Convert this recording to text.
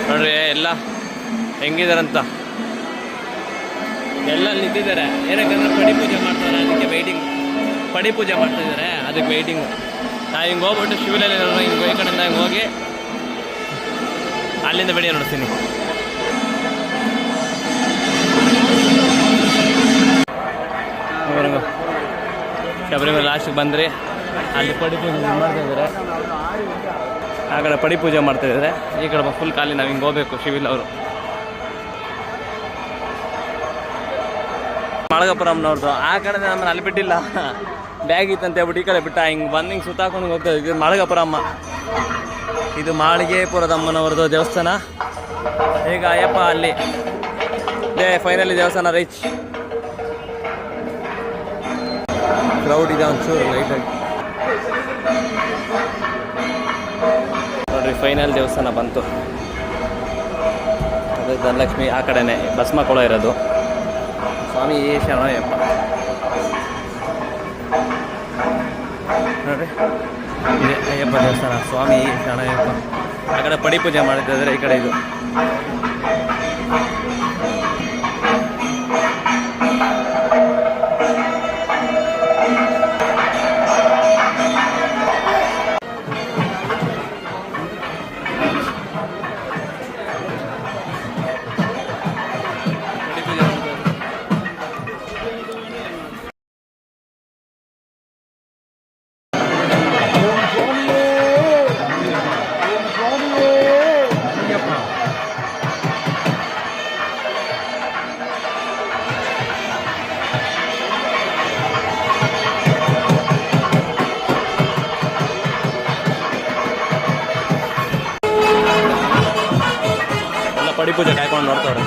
ನೋಡ್ರಿ ಎಲ್ಲ ಹೆಂಗಿದಾರಂತ. ಎಲ್ಲ ನಿಂತಿದ್ದಾರೆ. ಏನಕ್ಕಂದ್ರೆ ಪಡಿ ಪೂಜೆ ಮಾಡ್ತಾರೆ, ಅದಕ್ಕೆ ವೆಯ್ಟಿಂಗ್. ಪಡಿ ಪೂಜೆ ಮಾಡ್ತಾಯಿದ್ದಾರೆ, ಅದಕ್ಕೆ ವೆಯ್ಟಿಂಗು. ನಾವು ಹಿಂಗೆ ಹೋಗ್ಬಿಟ್ಟು ಶಿವಲಲ್ಲಿ ಹಿಂಗೆ ಈ ಕಡೆಯಿಂದ ಹಿಂಗೆ ಹೋಗಿ ಅಲ್ಲಿಂದ ವಿಡಿಯೋ ನೋಡ್ತೀನಿ. ಶಬರಿಮಲೆ ಲಾಸ್ಟಿಗೆ ಬಂದರೆ ಅಲ್ಲಿ ಪಡಿ ಪೂಜೆ ಮಾಡ್ತಾಯಿದ್ದಾರೆ. ಆ ಕಡೆ ಪಡಿ ಪೂಜೆ ಮಾಡ್ತಾಯಿದ್ದಾರೆ, ಈ ಕಡೆ ಫುಲ್ ಖಾಲಿ. ನಾವು ಹಿಂಗೆ ಹೋಗ್ಬೇಕು ಶಿವಿಲ್ ಅವರು. ಮಳಗಪುರಮ್ನವ್ರದ್ದು ಆ ಕಡೆ ನಮ್ಮನ್ನು ಅಲ್ಲಿ ಬಿಟ್ಟಿಲ್ಲ, ಬ್ಯಾಗ್ ಇತ್ತಂತ ಹೇಳ್ಬಿಟ್ಟು ಈ ಕಡೆ ಬಿಟ್ಟ. ಹಿಂಗೆ ಬಂದು ಹಿಂಗೆ ಸುತ್ತಾಕೊಂಡು ಹೋಗ್ತಾ ಇದ್ದೀವಿ. ಮಳಗಪುರಮ್ಮ, ಇದು ಮಾಳಿಗೆಪುರದಮ್ಮನವ್ರದ್ದು ದೇವಸ್ಥಾನ. ಈಗ ಅಯ್ಯಪ್ಪ ಅಲ್ಲಿ ಫೈನಲಿ ದೇವಸ್ಥಾನ ರೀಚ್. ಕ್ರೌಡ್ ಇದೆ ಒಂಚೂರು ಲೈಟಾಗಿ ನೋಡ್ರಿ. ಫೈನಲ್ ದೇವಸ್ಥಾನ ಬಂತು. ಅದು ಧನಲಕ್ಷ್ಮಿ ಆ ಕಡೆನೇ ಭಸ್ಮ ಕೊಳ ಇರೋದು. ಸ್ವಾಮಿ ಶರಣಯ್ಯಪ್ಪ ನೋಡ್ರಿ, ಇದೆ ಅಯ್ಯಪ್ಪ ದೇವಸ್ಥಾನ. ಸ್ವಾಮಿ ಶರಣಯ್ಯಪ್ಪ. ಆ ಕಡೆ ಪಡಿ ಪೂಜೆ ಮಾಡ್ತಿದ್ದಾರೆ, ಈ ಕಡೆ ಇದು. ಪಡಿ ಪೂಜೆ ಕಾಯ್ಕೊಂಡು ನೋಡ್ತಾರೆ.